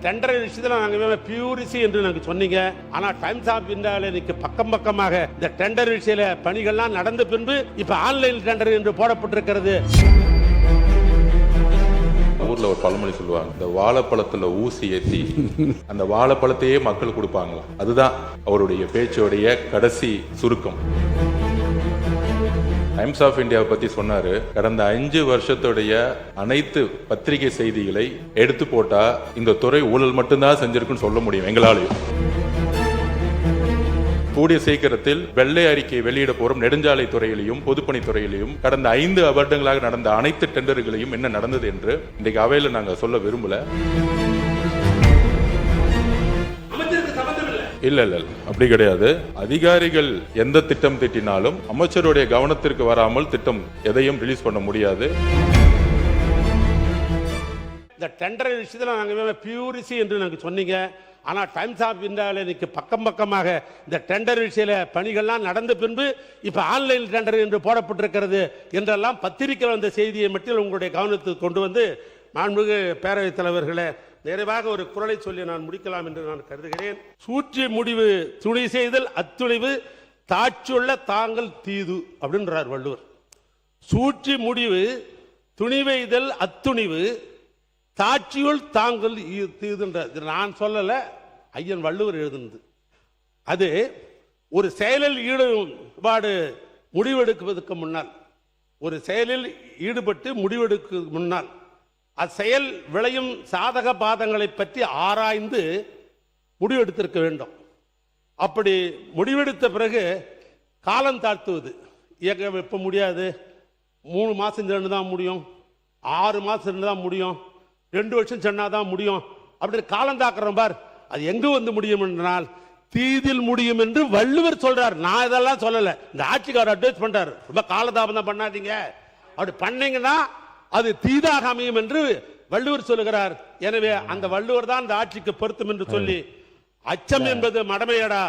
Tender விஷயத்துல நாங்க பியூரிசி என்று நாங்க சொன்னீங்க. ஆனா டைம்ஸ் ஆஃப் இந்தியாவில் இன்னைக்கு பக்கம் பக்கமாக இந்த டெண்டர் விஷயத்துல பணிகள்லாம் நடந்த பின்பு இப்ப ஆன்லைன் டெண்டர் என்று போடப்பட்டிருக்கிறது. ஊர்ல ஒரு பழமொழி சொல்லுவாங்க, இந்த வாழைப்பழத்துல ஊசி ஏத்தி அந்த வாழைப்பழத்தையே மக்கள் கொடுப்பாங்களாம். அதுதான் அவருடைய பேச்சோடைய கடைசி சுருக்கம். டைம்ஸ் ஆஃப் இந்தியாவை பத்தி சொன்னாரு. கடந்த 5 வருஷத்துடைய அனைத்து பத்திரிகை செய்திகளை எடுத்து போட்டா இந்த துறை ஊழல் மட்டும்தான் செஞ்சிருக்குன்னு சொல்ல முடியும் எங்களாலையும். கூடிய சீக்கிரத்தில் வெள்ளை அறிக்கை வெளியிட போறோம். நெடுஞ்சாலை துறையிலையும் பொதுப்பணித்துறையிலையும் கடந்த 5 வருடங்களாக நடந்த அனைத்து டெண்டர்களையும் என்ன நடந்தது என்று இன்றைக்கு அவையில நாங்க சொல்ல விரும்பல. இல்ல அப்படி கிடையாது. அதிகாரிகள் எந்த திட்டம் திட்டினாலும் அமைச்சருடைய கவனத்திற்கு வராமல் திட்டம் எதையும் ரிலீஸ் பண்ண முடியாது. இந்த டெண்டர் விஷயத்துல நாங்க பியூரிசி என்று நாங்க சொன்னீங்க. ஆனா டைம்ஸ் ஆஃப் இந்தியாவில் இன்னைக்கு பக்கம் பக்கமாக இந்த டெண்டர் விஷய பணிகள்லாம் நடந்த பின்பு இப்ப ஆன்லைன் டெண்டர் என்று போடப்பட்டிருக்கிறது என்றெல்லாம் பத்திரிகை வந்த செய்தியை மட்டும் உங்களுடைய கவனத்துக்கு கொண்டு வந்து மாண்புமிகு பேரவைத் தலைவர்களே, நிறைவாக ஒரு குறளை சொல்லி நான் முடிக்கலாம் என்று நான் கருதுகிறேன். சூற்றி முடிவு துணை செய்தல் அத்துணிவு, தாட்சியுள்ள தாங்கள் தீது அப்படின்றார் வள்ளுவர். சூற்றி முடிவு துணிவைதல் அத்துணிவு, தாட்சியுள் தாங்கள் தீதுன்றார். நான் சொல்லல, ஐயன் வள்ளுவர் எழுதுனது. அது ஒரு செயலில் ஈடுபாடு முடிவெடுக்குவதற்கு முன்னால், ஒரு செயலில் ஈடுபட்டு முடிவெடுக்கு முன்னால் அச்செயல் விளையும் சாதக பாதங்களை பற்றி ஆராய்ந்து முடிவெடுத்திருக்க வேண்டும். அப்படி முடிவெடுத்த பிறகு காலம் தாழ்த்துவது எப்ப முடியாது. 3 மாசம் சென்று தான் முடியும், 6 மாசம் சென்று தான் முடியும், 2 வருஷம் சொன்னாதான் முடியும் அப்படின்னு காலம் தாக்குறோம் பார். அது எங்க வந்து முடியும் என்றால் தீதில் முடியும் என்று வள்ளுவர் சொல்றார். நான் இதெல்லாம் சொல்லல, இந்த ஆட்சிக்காரர் அட்வைஸ் பண்றாரு. ரொம்ப காலதாபம் தான் பண்ணாதீங்க, அப்படி பண்ணீங்கன்னா அது தீதாக அமையும் என்று வள்ளுவர் சொல்லுகிறார். எனவே அந்த வள்ளுவர் தான் இந்த ஆட்சிக்கு பொருத்தம் என்று சொல்லி, அச்சம் என்பது மடமையடா,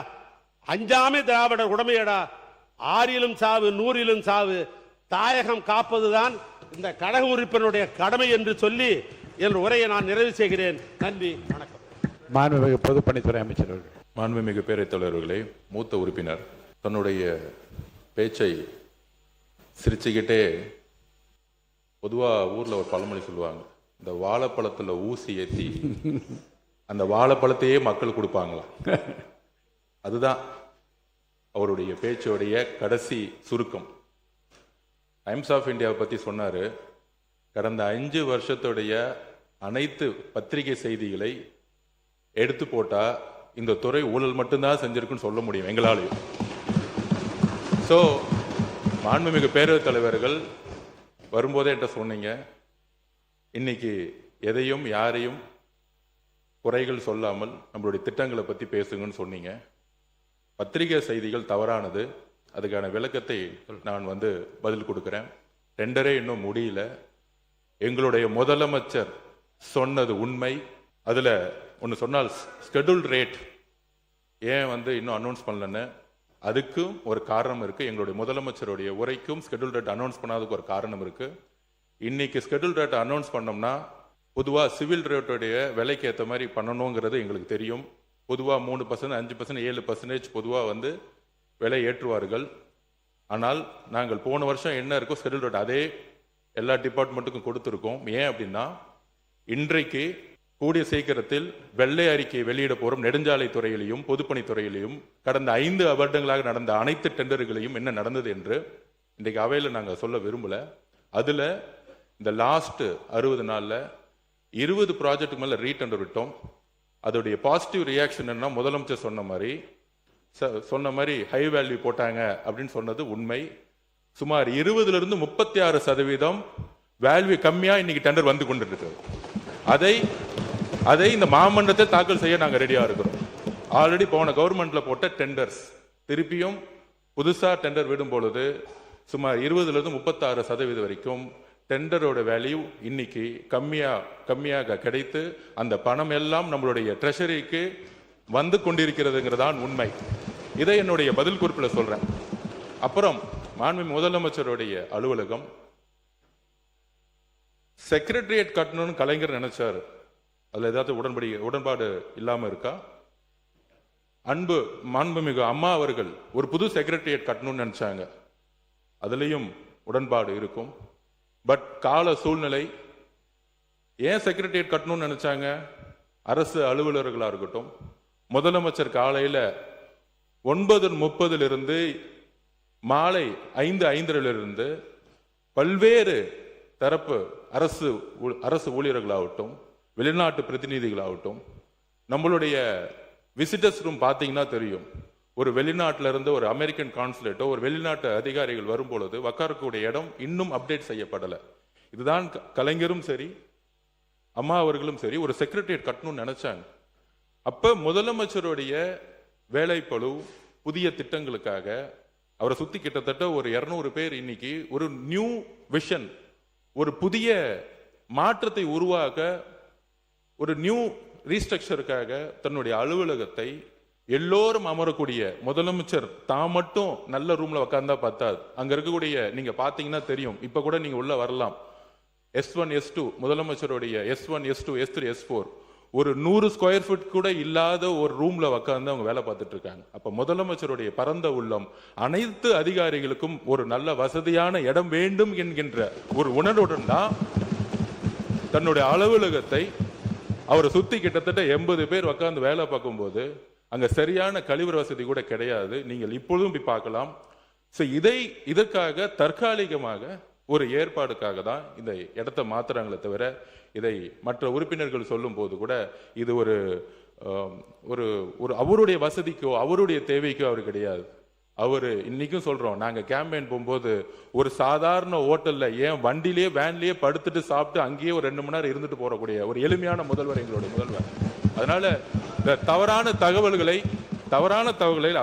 அஞ்சாமை திராவிடர் உடமையடா, 6லும் சாவு 100லும் சாவு, தாயகம் காப்பதுதான் இந்த கழக உறுப்பினருடைய கடமை என்று சொல்லி என் உரையை நான் நிறைவு செய்கிறேன். நன்றி, வணக்கம். மாண்புமிகு பொதுப்பணித்துறை அமைச்சர் அவர்கள். மாண்புமிகு பேரவைத் தலைவர்களே, மூத்த உறுப்பினர் தன்னுடைய பேச்சை சிரிச்சுக்கிட்டே, பொதுவா ஊர்ல ஒரு பழமொழி சொல்லுவாங்க, இந்த வாழைப்பழத்துல ஊசி ஏத்தி அந்த வாழைப்பழத்தையே மக்கள் கொடுப்பாங்களாம். அதுதான் அவருடைய பேச்சோடைய கடைசி சுருக்கம். டைம்ஸ் ஆஃப் இந்தியாவை பத்தி சொன்னாரு. கடந்த 5 வருஷத்துடைய அனைத்து பத்திரிகை செய்திகளை எடுத்து போட்டா இந்த துறை ஊழல் மட்டும்தான் செஞ்சிருக்குன்னு சொல்ல முடியும் எங்களாலையும். ஸோ மாண்புமிகு பேரவைத் தலைவர்கள் வரும்போதே என்கிட்ட சொன்னீங்க, இன்னைக்கு எதையும் யாரையும் குறைகள் சொல்லாமல் நம்மளுடைய திட்டங்களை பற்றி பேசுங்கன்னு சொன்னீங்க. பத்திரிகை செய்திகள் தவறானது, அதுக்கான விளக்கத்தை நான் பதில் கொடுக்குறேன். டெண்டரே இன்னும் முடியல. எங்களுடைய முதலமைச்சர் சொன்னது உண்மை. அதில் ஒன்று சொன்னால், ஸ்கெடியூல்ட் ரேட் ஏன் இன்னும் அனௌன்ஸ் பண்ணலன்னு, அதுக்கும் ஒரு காரணம் இருக்கு. எங்களுடைய முதலமைச்சருடைய உரைக்கும் ஸ்கெடியூல் ரேட் அனௌன்ஸ் பண்ணாததுக்கு ஒரு காரணம் இருக்கு. இன்னைக்கு ஸ்கெடியூல் ரேட் அனௌன்ஸ் பண்ணோம்னா பொதுவாக சிவில் ரேட்டோடைய விலைக்கு ஏற்ற மாதிரி பண்ணணுங்கிறது எங்களுக்கு தெரியும். பொதுவாக 3%, 5%, 7% பொதுவாக விலை ஏற்றுவார்கள். ஆனால் நாங்கள் போன வருஷம் என்ன இருக்கோ ஸ்கெடியூல் ரேட் அதே எல்லா டிபார்ட்மெண்ட்டுக்கும் கொடுத்துருக்கோம். ஏன் அப்படின்னா, இன்றைக்கு கூடிய சீக்கிரத்தில் வெள்ளை அறிக்கை வெளியிட போறோம். நெடுஞ்சாலை துறையிலையும் பொதுப்பணித்துறையிலையும் கடந்த 5 வருடங்களாக நடந்த அனைத்து டெண்டர்களையும் என்ன நடந்தது என்று இன்றைக்கு அவையில நாங்க சொல்ல விரும்பல. அதுல இந்த லாஸ்ட் 60 நாள்ல 20 ப்ராஜெக்ட் மேல ரீடெண்டர் விட்டோம். அதோடைய பாசிட்டிவ் ரியாக்ஷன் என்ன, முதலமைச்சர் சொன்ன மாதிரி ஹை வேல்யூ போட்டாங்க அப்படின்னு சொன்னது உண்மை. சுமார் 20லிருந்து 36% வேல்யூ கம்மியா இன்னைக்கு டெண்டர் வந்து கொண்டு இருக்கு. அதை இந்த மாமன்றத்தை தாக்கல் செய்ய நாங்கள் ரெடியா இருக்கிறோம். ஆல்ரெடி போன கவர்மெண்ட்ல போட்ட டெண்டர்ஸ் திருப்பியும் புதுசா டெண்டர் விடும் பொழுது சுமார் 20லிருந்து 36% வரைக்கும் டெண்டரோட வேல்யூ இன்னைக்கு கம்மியாக கிடைத்து அந்த பணம் எல்லாம் நம்மளுடைய ட்ரெஷரிக்கு வந்து கொண்டிருக்கிறதுங்கிறதான் உண்மை. இதை என்னுடைய பதில் குறிப்பில் சொல்றேன். அப்புறம் மாண்புமிகு முதலமைச்சருடைய அலுவலகம் செக்ரட்டரியேட் கட்டணும்னு கலைஞர் நினைச்சார். அதில் ஏதாவது உடன்பாடு இல்லாமல் இருக்கா? மாண்புமிகு அம்மா அவர்கள் ஒரு புது செக்ரட்டரியேட் கட்டணும்னு நினைச்சாங்க, அதுலேயும் உடன்பாடு இருக்கும். பட் கால சூழ்நிலை, ஏன் செக்ரட்டரியேட் கட்டணும்னு நினைச்சாங்க? அரசு அலுவலர்களாக இருக்கட்டும், முதலமைச்சர் காலையில் 9:30 மாலை 5:05 பல்வேறு தரப்பு அரசு ஊழியர்களாகட்டும், வெளிநாட்டு பிரதிநிதிகளாகட்டும், நம்மளுடைய விசிட்டர்ஸ் ரூம் பார்த்தீங்கன்னா தெரியும், ஒரு வெளிநாட்டில இருந்து ஒரு அமெரிக்கன் கான்சுலேட்டோ ஒரு வெளிநாட்டு அதிகாரிகள் வரும்பொழுது உட்காரக்கூடிய இடம் இன்னும் அப்டேட் செய்யப்படலை. இதுதான் கலைஞரும் சரி அம்மா அவர்களும் சரி ஒரு செக்ரட்டரியேட் கட்டணும்னு நினைச்சாங்க. அப்ப முதலமைச்சருடைய வேலைப்பளு, புதிய திட்டங்களுக்காக அவரை சுத்தி கிட்டத்தட்ட ஒரு 200 பேர் இன்னைக்கு ஒரு நியூ விஷன், ஒரு புதிய மாற்றத்தை உருவாக்க, ஒரு நியூ ரீஸ்ட்ரக்சருக்காக தன்னுடைய அலுவலகத்தை எல்லோரும் அமரக்கூடிய, முதலமைச்சர் தான் மட்டும் நல்ல ரூம்ல உட்கார்ந்தா பார்த்தாது, அங்க இருக்கக்கூடிய நீங்க பாத்தீங்கன்னா தெரியும், இப்ப கூட நீங்க உள்ள வரலாம், S1 S2 முதலமைச்சருடைய S1 S2 S3 S4 ஒரு 100 ஸ்கொயர் ஃபீட் கூட இல்லாத ஒரு ரூம்ல உட்கார்ந்து அவங்க வேலை பார்த்துட்டு இருக்காங்க. அப்ப முதலமைச்சருடைய பரந்த உள்ளம் அனைத்து அதிகாரிகளுக்கும் ஒரு நல்ல வசதியான இடம் வேண்டும் என்கின்ற ஒரு உணர்வுடன் தான் தன்னுடைய அலுவலகத்தை அவரை சுத்தி கிட்டத்தட்ட 80 பேர் உட்கார்ந்து வேலை பார்க்கும்போது அங்க சரியான கழிவறை வசதி கூட கிடையாது. நீங்கள் இப்பொழுதும் போய் பார்க்கலாம். இதற்காக தற்காலிகமாக ஒரு ஏற்பாடுக்காக தான் இந்த இடத்தை மாத்துறாங்களே தவிர, இதை மற்ற உறுப்பினர்கள் சொல்லும் போது கூட இது ஒரு அவருடைய வசதிக்கோ அவருடைய தேவைக்கோ அவர் கிடையாது. அவரு இன்னைக்கும் சொல்றோம், நாங்க கேம்பெயின் போகும்போது ஒரு சாதாரண ஹோட்டல்ல ஏன் வண்டிலேயே வேன்லயே படுத்துட்டு சாப்பிட்டு அங்கேயே ஒரு 2 மணி நேரம் இருந்துட்டு போறக்கூடிய ஒரு எளிமையான முதல்வர் எங்களுடைய முதல்வர். அதனால இந்த தவறான தகவல்களை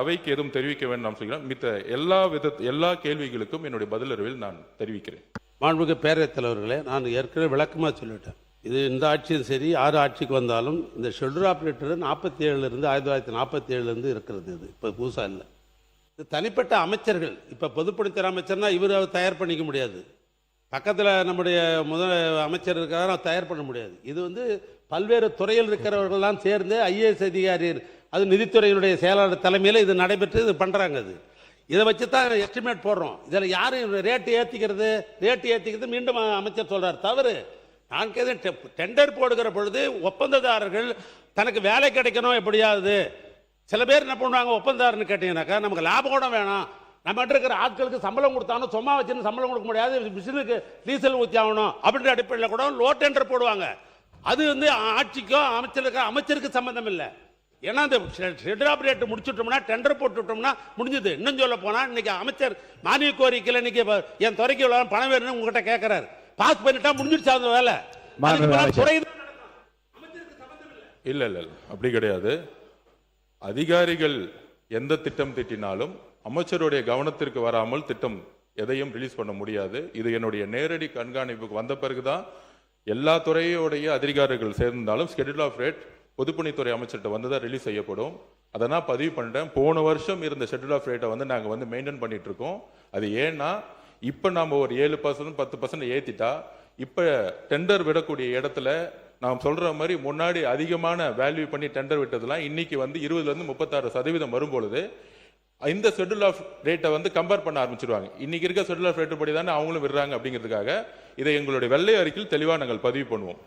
அவைக்கு எதுவும் தெரிவிக்க வேண்டும் நாம் சொல்கிறோம். மித்த எல்லா கேள்விகளுக்கும் என்னுடைய பதிலறிவில் நான் தெரிவிக்கிறேன். மாண்புமிகு பேரவைத் தலைவர்களே, நான் ஏற்கனவே விளக்கமாக சொல்லிட்டேன். இது இந்த ஆட்சியும் சரி, 6 ஆட்சிக்கு வந்தாலும் இந்த ஷெட்யூல் ஆப்ரேட்டர் 1947 இருக்கிறது. இது இப்போ புதுசாக இல்லை. இது தனிப்பட்ட அமைச்சர்கள், இப்போ பொதுப்பணித்துறை அமைச்சர்னா இவர் தயார் பண்ணிக்க முடியாது, பக்கத்தில் நம்முடைய முதல் அமைச்சர் இருக்கிறார், தயார் பண்ண முடியாது. இது பல்வேறு துறையில் இருக்கிறவர்கள்லாம் சேர்ந்து IAS அதிகாரி, அது நிதித்துறையினுடைய செயலாளர் தலைமையில் இது நடைபெற்று இது பண்ணுறாங்க. இதை வச்சு தான் எஸ்டிமேட் போடுறோம். இதில் யார் ரேட்டு ஏற்றிக்கிறது மீண்டும் அமைச்சர் சொல்கிறார், தவறு. நான் டெண்டர் போடுகிற பொழுது ஒப்பந்ததாரர்கள் தனக்கு வேலை கிடைக்கணும் எப்படியாவது. சில பேர் என்ன பண்ணுவாங்க, ஒப்பந்ததாரன்னு கேட்டீங்கன்னாக்கா நமக்கு லாபம் கூட வேணாம், நம்ம இருக்கிற ஆட்களுக்கு சம்பளம் கொடுத்தாலும் சும்மா வச்சுன்னு சம்பளம் கொடுக்க முடியாது, மிஷினுக்கு டீசல் ஊற்றி ஆகணும் அப்படின்ற அடிப்படையில் கூட லோ டெண்டர் போடுவாங்க. அது ஆட்சிக்கோ அமைச்சருக்கு சம்பந்தம் இல்லை. ஏன்னா இந்த ஷெட்யூல் ஆப்ரேட் முடிச்சுட்டோம்னா, டெண்டர் போட்டுட்டோம்னா முடிஞ்சது. இன்னும் சொல்ல போனால் இன்னைக்கு அமைச்சர் மானிய கோரிக்கையில் இன்னைக்கு என் துறைக்கு பணம் வேணும்னு உங்ககிட்ட கேட்கிறாரு, பாஸ் பண்ணிட்டா முடிஞ்சிருச்சு அந்த வேலை. இல்ல அப்படி கிடையாது. அதிகாரிகள் எந்த திட்டம் திட்டினாலும் அமைச்சருடைய கவனத்திற்கு வராமல் திட்டம் எதையும் ரிலீஸ் பண்ண முடியாது. இது என்னுடைய நேரடி கண்காணிப்புக்கு வந்த பிறகுதான் எல்லா துறையோடைய அதிகாரிகள் சேர்ந்தாலும் ஷெட்யூல் ஆஃப் ரேட் பொதுப்பணித்துறை அமைச்சர்கிட்ட தான் ரிலீஸ் செய்யப்படும். அதை நான் பதிவு பண்ணிட்டேன். போன வருஷம் இருந்த ஷெட்யூல் ஆஃப் ரேட்டை நாங்கள் மெயின்டைன் பண்ணிட்டு இருக்கோம். அது ஏன்னா இப்போ நாம ஒரு 7% 10% ஏற்றிட்டா, இப்போ டெண்டர் விடக்கூடிய இடத்துல நாம் சொல்ற மாதிரி முன்னாடி அதிகமான வேல்யூ பண்ணி டெண்டர் விட்டதெல்லாம் இன்னைக்கு 20% 36% வரும்பொழுது இந்த ஷெட்யூல் ஆஃப் ரேட்டை கம்பேர் பண்ண ஆரம்பிச்சிருவாங்க. இன்னைக்கு இருக்க ஷெட்யூல் ஆஃப் ரேட் படி தானே அவங்களும் விடுறாங்க அப்படிங்கிறதுக்காக இதை எங்களுடைய வெள்ளை அறிக்கையில் தெளிவாக நாங்கள் பதிவு பண்ணுவோம்.